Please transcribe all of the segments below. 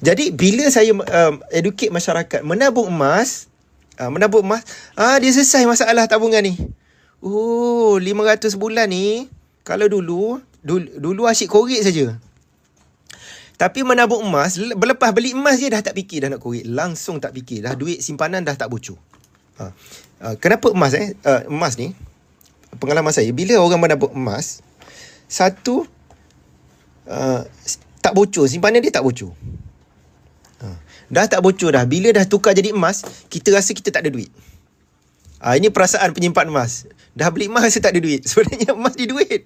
Jadi bila saya educate masyarakat menabung emas, dia selesai masalah tabungan ni. Oh, 500 bulan ni, kalau dulu asyik korek saja. Tapi menabung emas, berlepas beli emas je dah tak fikir dah nak korek. Langsung tak fikir. Dah duit simpanan dah tak bocor. Kenapa emas emas ni, pengalaman saya, bila orang menabung emas, satu, tak bocor, simpanan dia tak bocor. Dah tak bocor dah. Bila dah tukar jadi emas, kita rasa kita tak ada duit. Ini perasaan penyimpan emas. Dah beli emas rasa tak ada duit. Sebenarnya emas ni duit.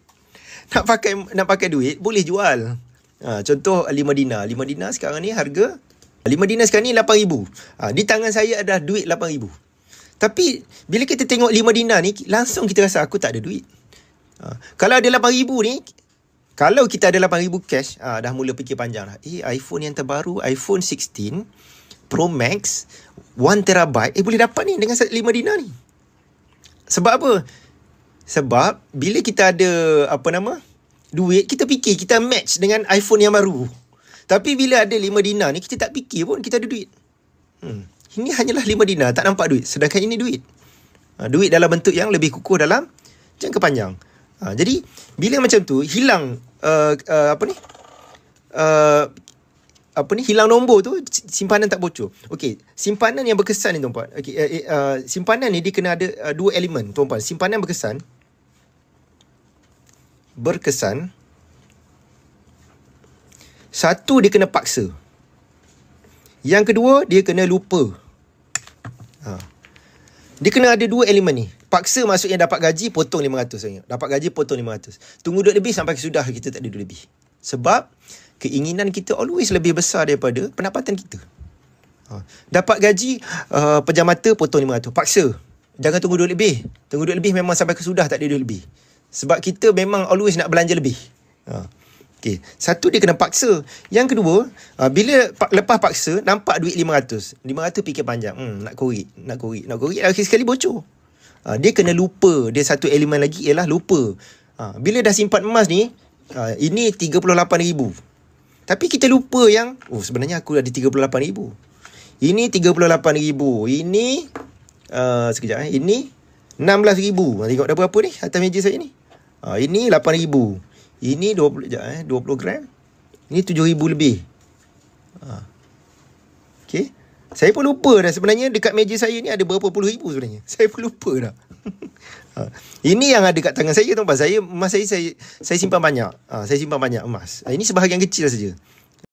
Nak pakai duit, boleh jual. Contoh 5 dinar. 5 dinar sekarang ni harga 5 dinar sekarang ni 8,000. Di tangan saya ada duit 8,000. Tapi bila kita tengok 5 dinar ni, langsung kita rasa aku tak ada duit. Kalau ada 8,000 ni, kalau kita ada 8,000 cash, dah mula fikir panjang dah. iPhone yang terbaru, iPhone 16 Pro Max 1TB, boleh dapat ni dengan 5 dinar ni. Sebab apa? Sebab bila kita ada duit, kita fikir kita match dengan iPhone yang baru. Tapi bila ada 5 dinar ni, kita tak fikir pun kita ada duit. Ini hanyalah 5 dinar, tak nampak duit. Sedangkan ini duit. Duit dalam bentuk yang lebih kukuh dalam jangka panjang. Jadi bila macam tu hilang hilang nombor tu, simpanan tak bocor. Okey, simpanan yang berkesan ni tuan-puan. Okey, simpanan ni dia kena ada dua elemen tuan-puan. Simpanan berkesan. Satu, dia kena paksa. Yang kedua, dia kena lupa. Dia kena ada dua elemen ni. Paksa maksudnya dapat gaji, potong 500. Dapat gaji, potong 500. Tunggu duit lebih sampai sudah kita tak ada duit lebih. Sebab keinginan kita always lebih besar daripada pendapatan kita. Dapat gaji, pejam mata, potong 500. Paksa. Jangan tunggu duit lebih. Tunggu duit lebih memang sampai kesudah tak ada duit lebih. Sebab kita memang always nak belanja lebih. Okay. Satu, dia kena paksa. Yang kedua, bila lepas paksa, nampak duit 500. 500 fikir panjang. Nak korek. Akhir sekali bocor. Dia kena lupa. Dia satu elemen lagi ialah lupa. Bila dah simpan emas ni, ini 38,000. Tapi kita lupa yang, sebenarnya aku ada 38,000. Ini 38,000. Ini, sekejap. Ini 16,000. Tengok dah berapa ni atas meja saya ni. Ini 8,000. Ini 20 gram. Ini 7,000 lebih. Okay. Saya pun lupa dah sebenarnya dekat meja saya ni ada berapa puluh ribu sebenarnya. Saya pun lupa dah. Ini yang ada kat tangan saya tuan-tuan. Emas saya simpan banyak. Saya simpan banyak emas. Ini sebahagian kecil saja.